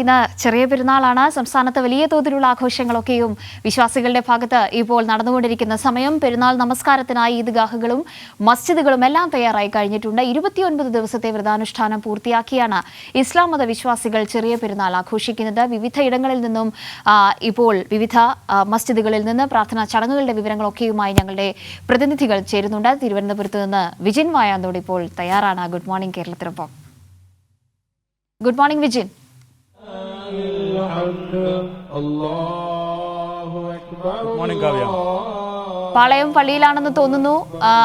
ഇന്ന് ചെറിയ പെരുന്നാളാണ്. സംസ്ഥാനത്ത് വലിയ തോതിലുള്ള ആഘോഷങ്ങളൊക്കെയും വിശ്വാസികളുടെ ഭാഗത്ത് ഇപ്പോൾ നടന്നുകൊണ്ടിരിക്കുന്ന സമയം. പെരുന്നാൾ നമസ്കാരത്തിനായി ഈദ്ഗാഹുകളും മസ്ജിദുകളും എല്ലാം തയ്യാറായി കഴിഞ്ഞിട്ടുണ്ട്. 29 ദിവസത്തെ വ്രതാനുഷ്ഠാനം പൂർത്തിയാക്കിയാണ് ഇസ്ലാം മത വിശ്വാസികൾ ചെറിയ പെരുന്നാൾ ആഘോഷിക്കുന്നത്. വിവിധ ഇടങ്ങളിൽ നിന്നും ഇപ്പോൾ വിവിധ മസ്ജിദുകളിൽ നിന്ന് പ്രാർത്ഥനാ ചടങ്ങുകളുടെ വിവരങ്ങളൊക്കെയുമായി ഞങ്ങളുടെ പ്രതിനിധികൾ ചേരുന്നുണ്ട്. തിരുവനന്തപുരത്ത് നിന്ന് വിജിൻ മായാന്തോട് ഇപ്പോൾ തയ്യാറാണ്. ഗുഡ് മോർണിംഗ് കേരളത്തിനൊപ്പം. Good morning Vijin. പാളയം പള്ളിയിലാണെന്ന് തോന്നുന്നു.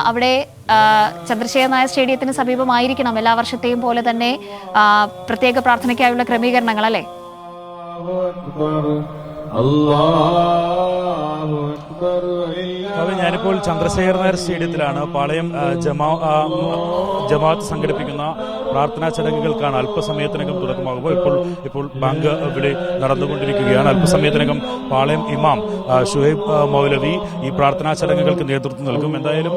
അവിടെ ചന്ദ്രശേഖർ നായർ സ്റ്റേഡിയത്തിന് സമീപമായിരിക്കണം എല്ലാ വർഷത്തെയും പോലെ തന്നെ പ്രത്യേക പ്രാർത്ഥനയ്ക്കായുള്ള ക്രമീകരണങ്ങൾ, അല്ലേ? ഞാനിപ്പോൾ ചന്ദ്രശേഖർ നായർ സ്റ്റേഡിയത്തിലാണ്. പാളയം ജമാഅത്ത് സംഘടിപ്പിക്കുന്ന പ്രാർത്ഥനാ ചടങ്ങുകൾക്കാണ് അല്പസമയത്തിനകം തുടക്കമാകുമ്പോൾ ഇപ്പോൾ ബാങ്ക് വിളി നടന്നുകൊണ്ടിരിക്കുകയാണ്. അല്പസമയത്തിനകം പാളയം ഇമാം ഷുഹൈബ് മൗലവി ഈ പ്രാർത്ഥനാ ചടങ്ങുകൾക്ക് നേതൃത്വം നൽകും. എന്തായാലും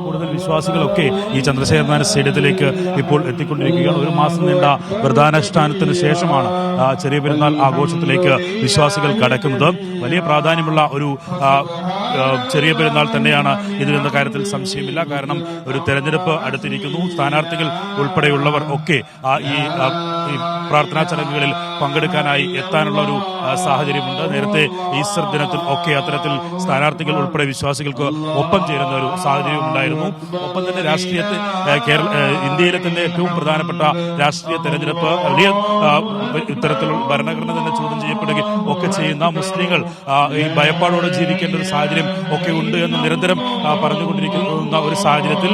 കൂടുതൽ വിശ്വാസികളൊക്കെ ഈ ചന്ദ്രശേഖർ നായർ സ്റ്റേഡിയത്തിലേക്ക് ഇപ്പോൾ എത്തിക്കൊണ്ടിരിക്കുകയാണ്. ഒരു മാസം നീണ്ട വ്രതാനുഷ്ഠാനത്തിന് ശേഷമാണ് ചെറിയ പെരുന്നാൾ ആഘോഷത്തിലേക്ക് വിശ്വാസികൾ കടക്കുന്നത്. വലിയ പ്രാധാന്യമുള്ള ഒരു ചെറിയ പെരുന്നാൾ തന്നെയാണ് ഇതിലെന്ന കാര്യത്തിൽ സംശയമില്ല. കാരണം ഒരു തെരഞ്ഞെടുപ്പ് അടുത്തിരിക്കുന്നു. സ്ഥാനാർത്ഥികൾ ഉൾപ്പെടെയുള്ളവർ ഒക്കെ ഈ പ്രാർത്ഥനാ ചടങ്ങുകളിൽ പങ്കെടുക്കാനായി എത്താനുള്ള ഒരു സാഹചര്യമുണ്ട്. നേരത്തെ ഈസ്റ്റർ ദിനത്തിൽ ഒക്കെ അത്തരത്തിൽ സ്ഥാനാർത്ഥികൾ ഉൾപ്പെടെ വിശ്വാസികൾക്ക് ഒപ്പം ചേരുന്ന ഒരു സാഹചര്യം ഉണ്ടായിരുന്നു. ഒപ്പം തന്നെ ഇന്ത്യയിലെ തന്നെ ഏറ്റവും പ്രധാനപ്പെട്ട രാഷ്ട്രീയ തെരഞ്ഞെടുപ്പ് വലിയ ഇത്തരത്തിലുള്ള ഭരണഘടന തന്നെ ചോദ്യം ചെയ്യപ്പെടുകയും ഒക്കെ ചെയ്യുന്ന മുസ്ലിങ്ങൾ ഈ ഭയപ്പാടോടെ ജീവിക്കേണ്ട ഒരു സാഹചര്യം ഒക്കെ ഉണ്ട് എന്ന് നിരന്തരം പറഞ്ഞുകൊണ്ടിരിക്കുന്ന ഒരു സാഹചര്യത്തിൽ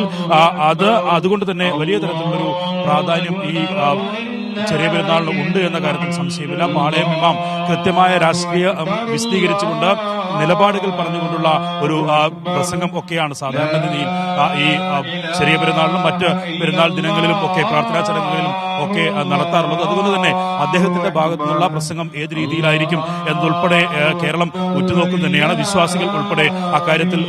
അതുകൊണ്ട് തന്നെ വലിയ തരത്തിലുള്ളൊരു പ്രാധാന്യം ഈ ചെറിയ പെരുന്നാളിന് ഉണ്ട് എന്ന കാര്യത്തിൽ സംശയമില്ല. പാളയം ഇമാം കൃത്യമായ രാഷ്ട്രീയ വിശദീകരിച്ചുകൊണ്ട് നിലപാടുകൾ പറഞ്ഞുകൊണ്ടുള്ള ഒരു പ്രസംഗം ഒക്കെയാണ് സാധാരണ രീതിയിൽ ഈ ചെറിയ പെരുന്നാളിലും മറ്റ് പെരുന്നാൾ ദിനങ്ങളിലും ഒക്കെ പ്രാർത്ഥനാ ചടങ്ങുകളിലും ഒക്കെ നടത്താറുള്ളത്. അതുകൊണ്ട് തന്നെ അദ്ദേഹത്തിന്റെ ഭാഗത്തു നിന്നുള്ള പ്രസംഗം ഏത് രീതിയിലായിരിക്കും എന്നതുൾപ്പെടെ കേരളം ഉറ്റുനോക്കും തന്നെയാണ്. വിശ്വാസികൾ ഉൾപ്പെടെ അക്കാര്യത്തിൽ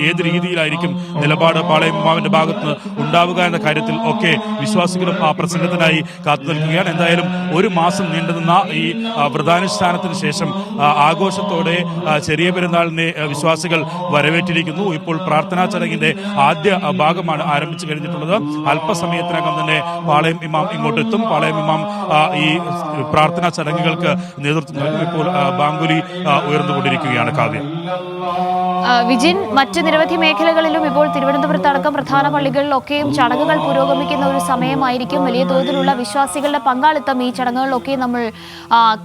ഏത് രീതിയിലായിരിക്കും നിലപാട് പാളയം ഇമാമിന്റെ ഭാഗത്ത് ഉണ്ടാവുക എന്ന കാര്യത്തിൽ ഒക്കെ വിശ്വാസികളും ആ പ്രസംഗത്തിനായി കാത്തു നിൽക്കുകയാണ്. എന്തായാലും ഒരു മാസം നീണ്ടുനിന്ന ഈ വ്രതാനുഷ്ഠാനത്തിന് ശേഷം ആഘോഷത്തോടെ ചെറിയ പെരുന്നാളിനെ വിശ്വാസികൾ വരവേറ്റിരിക്കുന്നു. ഇപ്പോൾ പ്രാർത്ഥനാ ചടങ്ങിന്റെ ആദ്യ ഭാഗമാണ് ആരംഭിച്ചു കഴിഞ്ഞിട്ടുള്ളത്. അല്പസമയത്തിനകം തന്നെ പാളയം ഇമാം ഇങ്ങോട്ടെത്തും. പാളയം ഇമാം ഈ പ്രാർത്ഥനാ ചടങ്ങുകൾക്ക് നേതൃത്വം നൽകും. ഇപ്പോൾ ബാങ്കുലി ഉയർന്നുകൊണ്ടിരിക്കുകയാണ്. കാവ്യം. വിജിൻ, മറ്റ് നിരവധി മേഖലകളിലും ഇപ്പോൾ തിരുവനന്തപുരത്ത് അടക്കം പ്രധാന പള്ളികളിലൊക്കെയും ചടങ്ങുകൾ പുരോഗമിക്കുന്ന ഒരു സമയമായിരിക്കും. വലിയ തോതിലുള്ള വിശ്വാസികളുടെ പങ്കാളിത്തം ഈ ചടങ്ങുകളിലൊക്കെ നമ്മൾ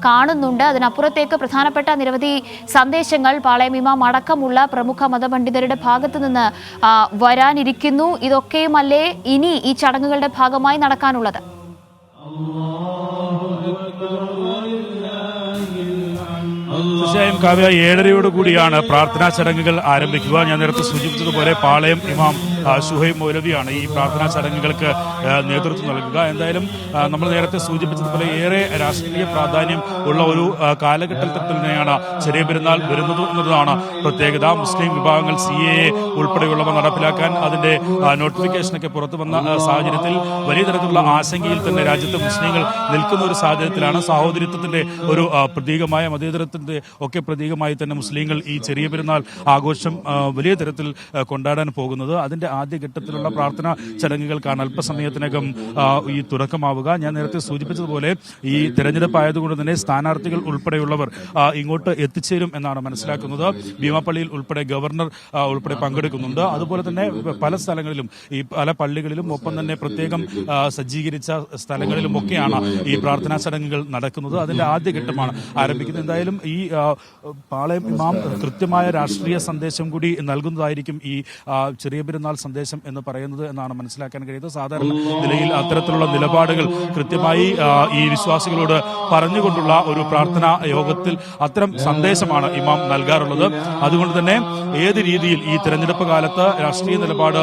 കാണുന്നുണ്ട്. അതിനപ്പുറത്തേക്ക് പ്രധാനപ്പെട്ട നിരവധി സന്ദേശങ്ങൾ പാളയം ഇമാം അടക്കമുള്ള പ്രമുഖ മതപണ്ഡിതരുടെ ഭാഗത്തു നിന്ന് വരാനിരിക്കുന്നു. ഇതൊക്കെയുമല്ലേ ഇനി ഈ ചടങ്ങുകളുടെ ഭാഗമായി നടക്കാനുള്ളത്? തീർച്ചയായും കാവ്യ, 7:30 കൂടിയാണ് പ്രാർത്ഥനാ ചടങ്ങുകൾ ആരംഭിക്കുക. ഞാൻ നേരത്തെ സൂചിപ്പിച്ചതുപോലെ പാളയം ഇമാം ഷുഹൈബ് മൗലവിയാണ് ഈ പ്രാർത്ഥനാ ചടങ്ങുകൾക്ക് നേതൃത്വം നൽകുക. എന്തായാലും നമ്മൾ നേരത്തെ സൂചിപ്പിച്ചതുപോലെ ഏറെ രാഷ്ട്രീയ പ്രാധാന്യം ഉള്ള ഒരു കാലഘട്ടത്തിൽ തന്നെയാണ് ചെറിയ പെരുന്നാൾ വരുന്നത് എന്നതാണ് പ്രത്യേകത. മുസ്ലിം വിഭാഗങ്ങൾ CAA ഉൾപ്പെടെയുള്ളവ നടപ്പിലാക്കാൻ അതിന്റെ നോട്ടിഫിക്കേഷനൊക്കെ പുറത്തു വന്ന സാഹചര്യത്തിൽ വലിയ തരത്തിലുള്ള ആശങ്കയിൽ തന്നെ രാജ്യത്തെ മുസ്ലിങ്ങൾ നിൽക്കുന്ന ഒരു സാഹചര്യത്തിലാണ് സാഹോദര്യത്തിന്റെ ഒരു പ്രതീകമായ മതേതരത്തിന്റെ ഒക്കെ പ്രതീകമായി തന്നെ മുസ്ലിങ്ങൾ ഈ ചെറിയ പെരുന്നാൾ ആഘോഷം വലിയ തരത്തിൽ കൊണ്ടാടാൻ പോകുന്നത്. അതിന്റെ ആദ്യഘട്ടത്തിലുള്ള പ്രാർത്ഥനാ ചടങ്ങുകൾക്കാണ് അല്പസമയത്തിനകം ഈ തുടക്കമാവുക. ഞാൻ നേരത്തെ സൂചിപ്പിച്ചതുപോലെ ഈ തെരഞ്ഞെടുപ്പ് ആയതുകൊണ്ട് തന്നെ സ്ഥാനാർത്ഥികൾ ഉൾപ്പെടെയുള്ളവർ ഇങ്ങോട്ട് എത്തിച്ചേരും എന്നാണ് മനസ്സിലാക്കുന്നത്. ഭീമാപ്പള്ളിയിൽ ഉൾപ്പെടെ ഗവർണർ ഉൾപ്പെടെ പങ്കെടുക്കുന്നുണ്ട്. അതുപോലെ തന്നെ പല സ്ഥലങ്ങളിലും ഈ പല പള്ളികളിലും ഒപ്പം തന്നെ പ്രത്യേകം സജ്ജീകരിച്ച സ്ഥലങ്ങളിലും ഒക്കെയാണ് ഈ പ്രാർത്ഥനാ ചടങ്ങുകൾ നടക്കുന്നത്. അതിന്റെ ആദ്യഘട്ടമാണ് ആരംഭിക്കുന്നത്. എന്തായാലും ഈ പാളയം ഇമാം കൃത്യമായ രാഷ്ട്രീയ സന്ദേശം കൂടി നൽകുന്നതായിരിക്കും ഈ ചെറിയ പെരുന്നാൾ സന്ദേശം എന്ന് പറയുന്നത് എന്നാണ് മനസ്സിലാക്കാൻ കഴിയുന്നത്. സാധാരണ നിലയിൽ അത്തരത്തിലുള്ള നിലപാടുകൾ കൃത്യമായി ഈ വിശ്വാസികളോട് പറഞ്ഞുകൊണ്ടുള്ള ഒരു പ്രാർത്ഥനാ യോഗത്തിൽ അത്തരം സന്ദേശമാണ് ഇമാം നൽകാറുള്ളത്. അതുകൊണ്ട് തന്നെ ഏത് രീതിയിൽ ഈ തെരഞ്ഞെടുപ്പ് കാലത്ത് രാഷ്ട്രീയ നിലപാട്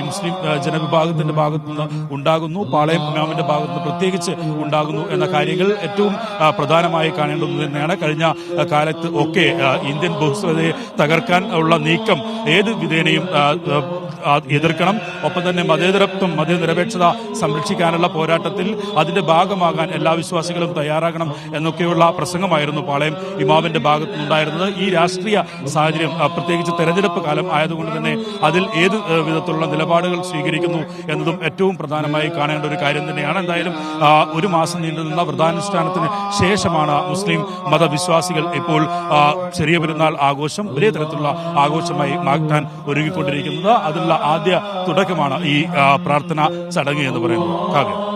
മുസ്ലിം ജനവിഭാഗത്തിന്റെ ഭാഗത്തുനിന്ന് ഉണ്ടാകുന്നു, പാളയം ഇമാമിന്റെ ഭാഗത്തുനിന്ന് പ്രത്യേകിച്ച് ഉണ്ടാകുന്നു എന്ന കാര്യങ്ങൾ ഏറ്റവും പ്രധാനമായി കാണേണ്ടത് തന്നെയാണ്. കഴിഞ്ഞ കാലത്ത് ഒക്കെ ഇന്ത്യൻ ബഹുസ്വരതയെ തകർക്കാൻ ഉള്ള നീക്കം ഏത് വിധേനയും എതിർക്കണം. ഒപ്പം തന്നെ മതേതരത്വം, മതനിരപേക്ഷത സംരക്ഷിക്കാനുള്ള പോരാട്ടത്തിൽ അതിന്റെ ഭാഗമാകാൻ എല്ലാ വിശ്വാസികളും തയ്യാറാകണം എന്നൊക്കെയുള്ള പ്രസംഗമായിരുന്നു പാളയം ഇമാമിന്റെ ഭാഗത്തുനിന്നുണ്ടായിരുന്നത്. ഈ രാഷ്ട്രീയ സാഹചര്യം, പ്രത്യേകിച്ച് തെരഞ്ഞെടുപ്പ് കാലം ആയതുകൊണ്ട് തന്നെ അതിൽ ഏത് വിധത്തിലുള്ള നിലപാടുകൾ സ്വീകരിക്കുന്നു എന്നതും ഏറ്റവും പ്രധാനമായി കാണേണ്ട ഒരു കാര്യം തന്നെയാണ്. എന്തായാലും ഒരു മാസം നീണ്ടുനിന്ന വ്രതാനുഷ്ഠാനത്തിന് ശേഷമാണ് മുസ്ലിം മതവിശ്വാസികൾ ഇപ്പോൾ ചെറിയ പെരുന്നാൾ ആഘോഷം വലിയ തരത്തിലുള്ള ആഘോഷമായി മാറ്റാൻ ഒരുങ്ങിക്കൊണ്ടിരിക്കുന്നത്. അതിലുള്ള ആദ്യ തുടക്കമാണ് ഈ പ്രാർത്ഥനാ ചടങ്ങ് എന്ന് പറയുന്നത്.